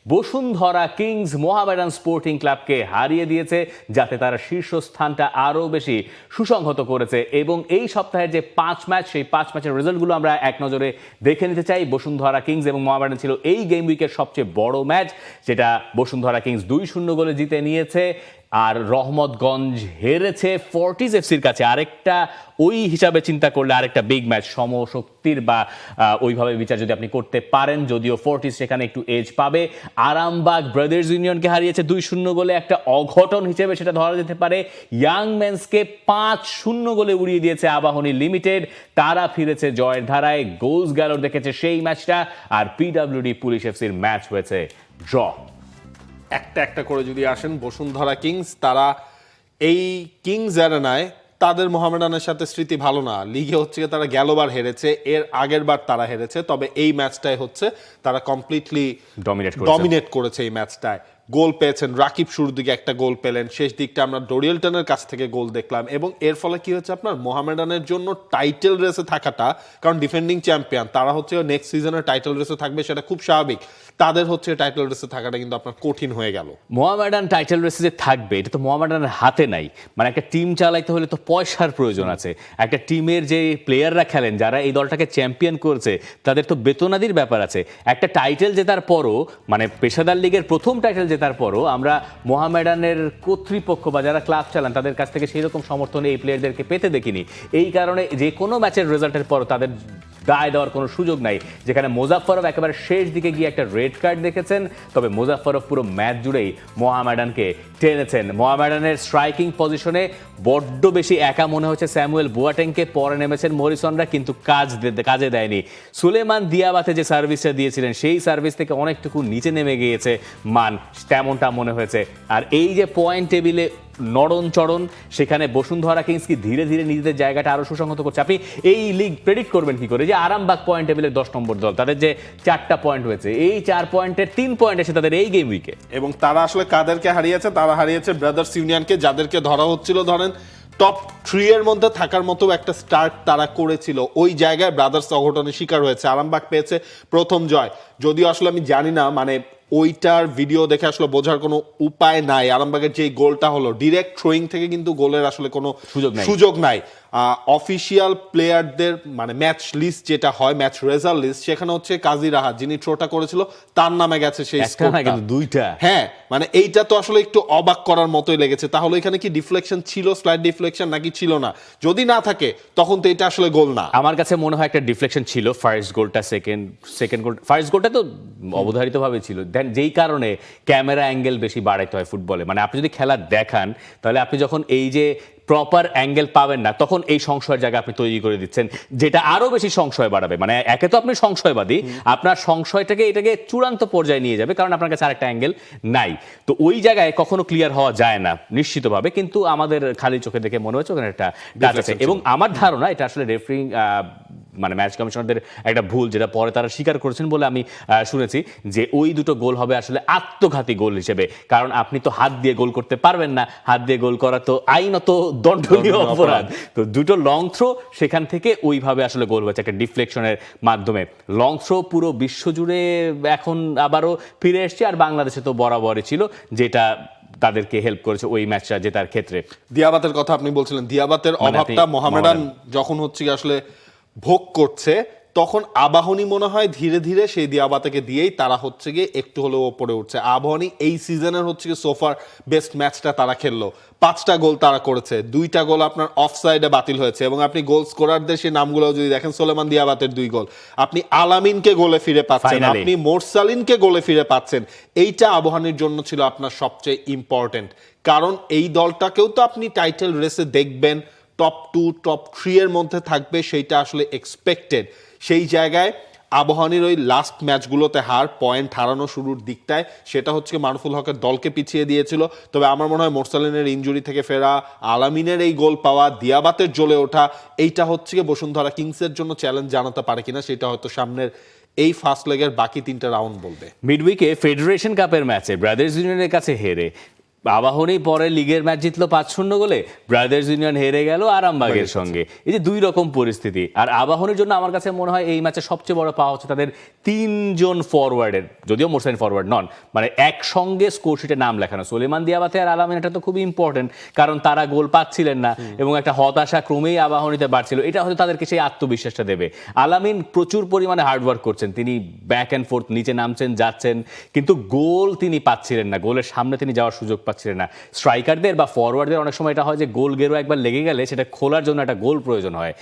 Bashundhara Kings Mohammedan sporting ক্লাবকে হারিয়ে দিয়েছে, যাতে তারা শীর্ষস্থানটা আরও বেশি সুসংহত করেছে। এবং এই সপ্তাহে যে 5 ম্যাচ, সেই 5 ম্যাচের রেজাল্টগুলো আমরা এক নজরে দেখে নিতে চাই। বসুন্ধরা কিংস এবং মোহামেডান ছিল এই গেম উইকের সবচেয়ে বড় ম্যাচ, যেটা বসুন্ধরা কিংস 2-0 গোলে জিতে নিয়েছে। আর রহমতগঞ্জ হেরেছে ফর্টিজ এফসির কাছে। আরেকটা ওই হিসাবে চিন্তা করলে আরেকটা বিগ ম্যাচ, সমশক্তির বা ওইভাবে বিচার যদি আপনি করতে পারেন, যদিও ফর্টিজ সেখানে একটু এজ পাবে। আরামবাগ ব্রাদার্স ইউনিয়নকে হারিয়েছে 2-0 গোলে, একটা অঘটন হিসেবে সেটা ধরা যেতে পারে। ইয়াং মেন্সকে 5-0 গোলে উড়িয়ে দিয়েছে আবাহনী লিমিটেড, তারা ফিরেছে জয়ের ধারায়। গোলস গ্যালোর দেখেছে সেই ম্যাচটা। আর পিডব্লিউডি পুলিশ এফসির ম্যাচ হয়েছে ড্র। একটা করে যদি আসেন, বসুন্ধরা কিংস, তারা এই কিংস অ্যারেনায় তাদের মোহামেডানের সাথে স্মৃতি ভালো না। লিগে হচ্ছে তারা গেলবার হেরেছে, এর আগের বার তারা হেরেছে, তবে এই ম্যাচটায় হচ্ছে তারা কমপ্লিটলি ডমিনেট করেছে। এই ম্যাচটায় গোল পেয়েছেন, রাকিব শুরুর দিকে একটা গোল পেলেন, শেষ দিকটা আমরা ডোরিয়েলটনের কাছ থেকে গোল দেখলাম। এবং এর ফলে কি হচ্ছে, আপনার মোহামেডানের জন্য টাইটেল রেসে থাকাটা, কারণ ডিফেন্ডিং চ্যাম্পিয়ন তারা হচ্ছে নেক্সট সিজনের টাইটেল রেসে থাকবে, সেটা খুব স্বাভাবিক। তাদের হচ্ছে টাইটেল রেসে থাকাটা কিন্তু আপনার কঠিন হয়ে গেল। মোহামেডান টাইটেল রেসে যে থাকবে, এটা তো মোহামেডানের হাতে নাই। মানে একটা টিম চালাইতে হলে তো পয়সার প্রয়োজন আছে। একটা টিমের যে প্লেয়াররা খেলেন, যারা এই দলটাকে চ্যাম্পিয়ন করেছে, তাদের তো বেতনাদির ব্যাপার আছে। একটা টাইটেল জেতার পরও, মানে পেশাদার লিগের প্রথম টাইটেল জেতার পরও আমরা মোহামেডানের কর্তৃপক্ষ বা যারা ক্লাব চালান তাদের কাছ থেকে সেই রকম সমর্থন এই প্লেয়ারদেরকে পেতে দেখিনি। এই কারণে যে কোনো ম্যাচের রেজাল্টের পর তাদের দায় দেওয়ার কোনো সুযোগ নাই। যেখানে মোজাফফরভ একেবারে শেষ দিকে গিয়ে একটা রেড কার্ড দেখেছেন, তবে মোজাফফরভ পুরো ম্যাচ জুড়েই মোহামেডানকে টেনেছেন। মোহামেডানের স্ট্রাইকিং পজিশনে বড্ড বেশি একা মনে হচ্ছে স্যামুয়েল বুয়াটেংকে, পরে নেমেছেন মরিসনরা, কিন্তু কাজে দেয়নি। সুলেমান দিয়াবাতে যে সার্ভিসটা দিয়েছিলেন, সেই সার্ভিস থেকে অনেকটুকু নিচে নেমে গিয়েছে মান, তেমনটা মনে হয়েছে। আর এই যে পয়েন্ট টেবিলে নড়ন চড়ন, সেখানে বসুন্ধরা কিংস কি ধীরে ধীরে নিজেদের জায়গাটা আরো সুসংহত করছে। আপনি এই লিগ প্রেডিক্ট করবেন কি করে, যে আরামবাগ পয়েন্ট টেবিলের 10 নম্বর দল, তাদের যে 4টা পয়েন্ট হয়েছে, এই 4 পয়েন্টের 3 পয়েন্ট এসে তাদের এই গেম উইকে। এবং তারা আসলে কাদেরকে হারিয়েছে? তারা হারিয়েছে ব্রাদার্স ইউনিয়নকে, যাদেরকে ধরা হচ্ছিল ধরেন টপ 3 এর মধ্যে থাকার মতো একটা স্টার্ট তারা করেছিল। ওই জায়গায় ব্রাদার্স অঘটনের শিকার হয়েছে। আরামবাগ পেয়েছে প্রথম জয়, যদিও আসলে আমি জানি না, মানে ওইটার ভিডিও দেখে আসলে বোঝার কোনো উপায় নাই। আরামবাগের যে গোলটা হলো ডিরেক্ট থ্রোয়িং থেকে, কিন্তু গোলের আসলে কোনো সুযোগ নাই। অফিসিয়াল প্লেয়ারদের মানে ম্যাচ লিস্ট যেটা হয়, ম্যাচ রেজাল্ট লিস্ট, সেখানে হচ্ছে কাজী রাহাত যিনি থ্রোটা করেছিল, তার নামে গেছে সেই স্কোরটা। দুইটা, হ্যাঁ, মানে এইটা তো আসলে একটু অবাক করার মতোই লেগেছে। তাহলে এখানে কি ডিফ্লেকশন ছিল, স্লাইড ডিফ্লেকশন, নাকি ছিল না? যদি না থাকে তখন তো এটা আসলে গোল না। আমার কাছে মনে হয় একটা ডিফ্লেকশন ছিল। ফার্স্ট গোলটা, সেকেন্ড গোল, ফার্স্ট গোলটা তো অবধারিতভাবে ছিল। দেন যেই কারণে ক্যামেরা অ্যাঙ্গেল বেশি বাড়াইতে হয় ফুটবলে। মানে আপনি যদি খেলা দেখান, তাহলে আপনি যখন এই যে প্রপার অ্যাঙ্গেল পাবেন না, তখন এই সংশয়ের জায়গা আপনি তৈরি করে দিচ্ছেন, যেটা আরো বেশি সংশয় বাড়াবে। মানে একে তো আপনি সংশয়বাদী, আপনার সংশয়টাকে এটাকে চূড়ান্ত পর্যায়ে নিয়ে যাবে, কারণ আপনার কাছে আরেকটা অ্যাঙ্গেল নাই। তো ওই জায়গায় কখনো ক্লিয়ার হওয়া যায় না নিশ্চিতভাবে, কিন্তু আমাদের খালি চোখে দেখে মনে হচ্ছে ওখানে একটা টাচ আছে। এবং আমার ধারণা এটা আসলে রেফারিং মানে ম্যাচ কমিশনারদের একটা ভুল, যেটা পরে তারা স্বীকার করেছেন বলে আমি শুনেছি, যে ওই দুটো গোল হবে আসলে আত্মঘাতী গোল হিসেবে। কারণ আপনি তো হাত দিয়ে গোল করতে পারবেন না, হাত দিয়ে গোল করা তো আইনত দণ্ডনীয় অপরাধ। তো দুটো লং থ্রো, সেখান থেকে ওইভাবে আসলে গোল হয়েছে একটা ডিফ্লেকশনের মাধ্যমে। লং থ্রো পুরো বিশ্বজুড়ে এখন আবারও ফিরে এসছে, আর বাংলাদেশে তো বরাবরই ছিল, যেটা তাদেরকে হেল্প করেছে ওই ম্যাচটা জেতার ক্ষেত্রে। দিয়াবাতের কথা আপনি বলছিলেন, দিয়াবাতের অভাবটা মোহামেডান যখন হচ্ছে আসলে ভোগ করছে, তখন আবাহনী মনে হয় ধীরে ধীরে সেই দিয়াবাতেকে দিয়েই তারা হচ্ছে গিয়ে একটু হলেও ওপরে উঠছে। আবাহনী এই সিজনের হচ্ছে গিয়ে সোফার বেস্ট ম্যাচটা তারা খেললো। 5টা গোল তারা করেছে, 2টা গোল আপনার অফসাইডে বাতিল হয়েছে। এবং আপনি গোল স্কোরারদের সেই নামগুলো যদি দেখেন, সোলেমান দিয়াবাতের 2 গোল, আপনি আলামিনকে গোলে ফিরে পাচ্ছেন, আপনি মোরসালিনকে গোলে ফিরে পাচ্ছেন। এইটা আবাহনীর জন্য ছিল আপনার সবচেয়ে ইম্পর্টেন্ট, কারণ এই দলটাকেও তো আপনি টাইটেল রেসে দেখবেন, টপ 2 টপ 3 এর মধ্যে থাকবে, সেইটা আসলে এক্সপেক্টেড। সেই জায়গায় আবাহনীর ওই লাস্ট ম্যাচগুলোতে হার, পয়েন্ট হারানো শুরুর দিকটায়, সেটা হচ্ছে মারুফুল হকের দলকে পিছিয়ে দিয়েছিল। তবে আমার মনে হয় মোরসালিনের ইনজুরি থেকে ফেরা, আলামিনের এই গোল পাওয়া, দিয়াবাতের জ্বলে ওঠা, এইটা হচ্ছে বসুন্ধরা কিংসের জন্য চ্যালেঞ্জ জানাতে পারে কিনা, সেটা হয়তো সামনের এই ফার্স্ট লেগের বাকি 3টা রাউন্ড বলবে। মিডউইকে ফেডারেশন কাপের ম্যাচে ব্রাদার্স ইউনিয়নের কাছে হেরে আবাহনী পরে লিগের ম্যাচ জিতলো 5-0 গোলে, ব্রাদার্স ইউনিয়ন হেরে গেল আরামবাগের সঙ্গে। এই যে দুই রকম পরিস্থিতি। আর আবাহনীর জন্য আমার কাছে মনে হয় এই ম্যাচে সবচেয়ে বড় পাওয়া হচ্ছে তাদের 3 ফরওয়ার্ডের, যদিও মোরসাইন ফরওয়ার্ড নন, মানে একসঙ্গে স্কোরশিটে নাম লেখানো। সুলেমান দিয়াবাতে আর আলামিন, এটা তো খুবই ইম্পর্টেন্ট, কারণ তারা গোল পাচ্ছিলেন না এবং একটা হতাশা ক্রমেই আবাহনীতে বাড়ছিল। এটা হয়তো তাদেরকে সেই আত্মবিশ্বাসটা দেবে। আলামিন প্রচুর পরিমাণে হার্ডওয়ার্ক করছেন, তিনি ব্যাক অ্যান্ড ফোর্থ নিচে নামছেন যাচ্ছেন, কিন্তু গোল তিনি পাচ্ছিলেন না, গোলের সামনে তিনি যাওয়ার সুযোগ পাচ্ছিলেন না। স্ট্রাইকারদের বা ফরওয়ার্ডদের অনেক সময় এটা হয় যে গোল গেরো একবার লেগে গেলে সেটা খোলার জন্য একটা গোল প্রয়োজন হয়।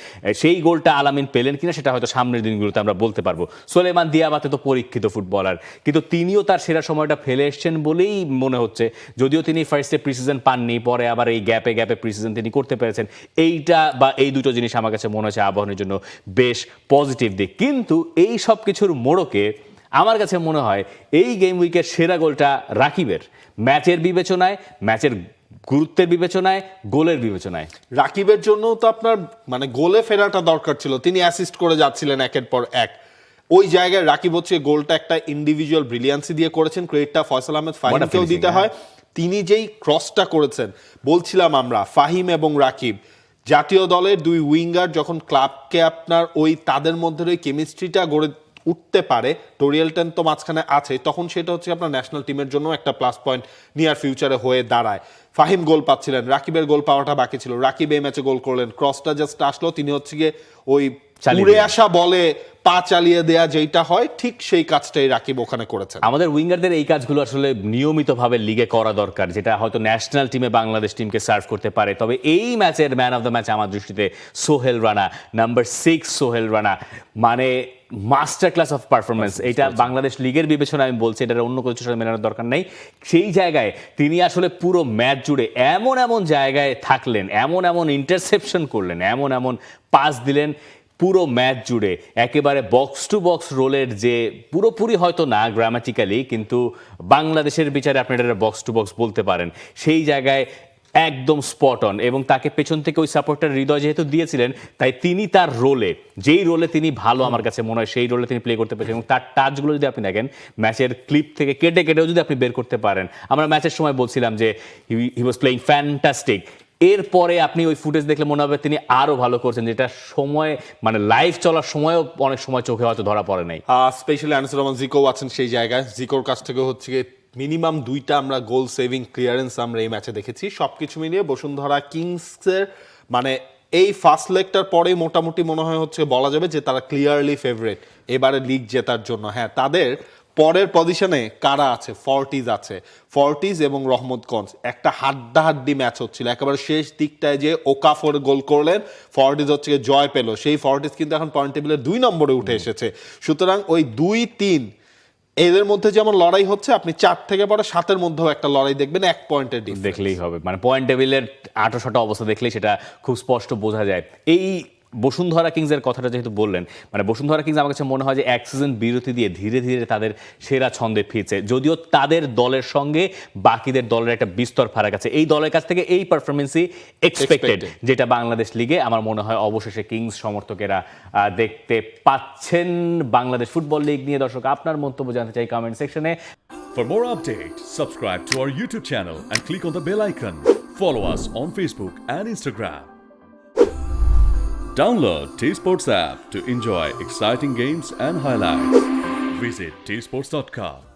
সেই গোলটা আলামিন পেলেন কিনা সেটা হয়তো সামনের দিনগুলোতে আমরা বলতে পারবো। সুলেমান দিয়াবাতে তো পরীক্ষিত ফুটবলার, কিন্তু তিনিও তার সেরা সময়টা ফেলে এসছেন বলেই মনে হচ্ছে। যদিও তিনি ফার্স্টে প্রিসিজন পাননি, পরে আবার এই গ্যাপে গ্যাপে প্রিসিজন তিনি করতে পেরেছেন। এইটা বা এই দুটো জিনিস আমার কাছে মনে হচ্ছে আবাহনীর জন্য বেশ পজিটিভ দিক। কিন্তু এই সব কিছুর মোড়কে আমার কাছে মনে হয় এই গেম উইকের সেরা গোলটা রাকিবের, ম্যাচের বিবেচনায়, ম্যাচের গুরুত্বের বিবেচনায়, গোলের বিবেচনায়। রাকিবের জন্য তো আপনার মানে গোলে ফেরাটা দরকার ছিল, তিনি অ্যাসিস্ট করে যাচ্ছিলেন একের পর এক। ওই জায়গায় রাকিব হচ্ছে গোলটা একটা ইন্ডিভিজুয়াল ব্রিলিয়ান্সি দিয়ে করেছেন, ক্রেডিটটা ফয়সাল আহমেদ ফাহিমকেও দিতে হয়। তিনি যেই ক্রসটা করেছেন, বলছিলাম আমরা ফাহিম এবং রাকিব জাতীয় দলের দুই উইঙ্গার যখন ক্লাবকে আপনার ওই তাদের মধ্যে ওই কেমিস্ট্রিটা গড়ে উঠতে পারে, টোরিয়েলটন তো মাঝখানে আছে, তখন সেটা হচ্ছে আপনার ন্যাশনাল টিমের জন্য একটা প্লাস পয়েন্ট নিয়ার ফিউচারে হয়ে দাঁড়ায়। ফাহিম গোল পাচ্ছিলেন, রাকিবের গোল পাওয়াটা বাকি ছিল, রাকিব এই ম্যাচে গোল করলেন, ক্রসটা জাস্ট আসলো, তিনি হচ্ছে গিয়ে ওই উড়ে আসা বলে পা চালিয়ে দেয়া যেটা হয়, ঠিক সেই কাজটাই রাকিব ওখানে করেছেন। আমাদের উইঙ্গারদের এই কাজগুলো আসলে নিয়মিতভাবে লিগে করা দরকার, যেটা হয়তো ন্যাশনাল টিমে বাংলাদেশ টিমকে সার্ভ করতে পারে। তবে এই ম্যাচের ম্যান অফ দ্য ম্যাচ আমার দৃষ্টিতে সোহেল রানা, নাম্বার 6 সোহেল রানা, মানে মাস্টার ক্লাস অফ পারফরমেন্স। এটা বাংলাদেশ লিগের বিবেচনায় আমি বলছি, এটা অন্য কিছুর সাথে মেলানোর দরকার নেই। সেই জায়গায় তিনি আসলে পুরো ম্যাচ জুড়ে এমন এমন জায়গায় থাকলেন, এমন এমন ইন্টারসেপশন করলেন, এমন এমন পাস দিলেন পুরো ম্যাচ জুড়ে, একেবারে বক্স টু বক্স রোলের যে পুরোপুরি হয়তো না গ্রামাটিক্যালি, কিন্তু বাংলাদেশের বিচারে আপনি এটা বক্স টু বক্স বলতে পারেন, সেই জায়গায় একদম স্পট অন। এবং তাকে পেছন থেকে ওই সাপোর্টার হৃদয় যেহেতু দিয়েছিলেন, তাই তিনি তার রোলে, যেই রোলে তিনি ভালো আমার কাছে মনে হয় সেই রোলে তিনি প্লে করতে পেরেছেন। এবং তার টাচগুলো যদি আপনি দেখেন ম্যাচের ক্লিপ থেকে কেটে কেটেও যদি আপনি বের করতে পারেন, আমরা ম্যাচের সময় বলছিলাম যে হি ওয়াজ প্লেইং ফ্যান্টাস্টিক। এরপরে আপনি ওই ফুটেজ দেখলে মনে হবে তিনি আরো ভালো করছেন, যেটা সময় মানে লাইভ চলার সময়ও অনেক সময় চোখে হয়তো ধরা পড়ে নাই। স্পেশালি আনিসুর রহমান জিকো আছেন সেই জায়গায়, জিকোর কাছ থেকে হচ্ছে গিয়ে মিনিমাম 2টা আমরা গোল সেভিং ক্লিয়ারেন্স আমরা এই ম্যাচে দেখেছি। সবকিছু মিলিয়ে বসুন্ধরা কিংসের মানে এই ফার্স্ট লেগটার পরেই মোটামুটি মনে হয় হচ্ছে বলা যাবে যে তারা ক্লিয়ারলি ফেভারিট এবারে লিগ জেতার জন্য। হ্যাঁ, তাদের পরের পজিশনে কারা আছে, ফর্টিজ এবং রহমতগঞ্জ, একটা হাড্ডাহাড্ডি ম্যাচ হচ্ছিল একেবারে শেষ দিকটায়, যে ওকাফোর গোল করলেন, ফর্টিজ হচ্ছে জয় পেল। সেই ফর্টিজ কিন্তু এখন পয়েন্ট টেবিলের 2 নম্বরে উঠে এসেছে। সুতরাং ওই 2-3 এদের মধ্যে যেমন লড়াই হচ্ছে, আপনি 4 থেকে পরে 7-এর মধ্যেও একটা লড়াই দেখবেন, 1 পয়েন্টের ডিফারেন্স দেখলেই হবে। মানে পয়েন্ট টেবিলের 8-শটা অবস্থা দেখলেই সেটা খুব স্পষ্ট বোঝা যায়। এই বসুন্ধরা কিংসের কথাটা যেহেতু বললেন, মানে বসুন্ধরা কিংস আমার কাছে মনে হয় যে এক সিজন বিরতি দিয়ে ধীরে ধীরে তাদের সেরা ছন্দে ফিরছে, যদিও তাদের দলের সঙ্গে বাকিদের দলের একটা বিস্তর ফারাক আছে। এই দলের কাছ থেকে এই পারফরমেন্সই এক্সপেক্টেড, যেটা বাংলাদেশ লিগে আমার মনে হয় অবশেষে কিংস সমর্থকেরা দেখতে পাচ্ছেন। বাংলাদেশ ফুটবল লিগ নিয়ে দর্শক আপনার মন্তব্য জানতে চাই কমেন্ট সেকশনে। For more updates, subscribe to our YouTube channel and click on the bell icon. Follow us on Facebook and Instagram. Download T-Sports app to enjoy exciting games and highlights. Visit tsports.com.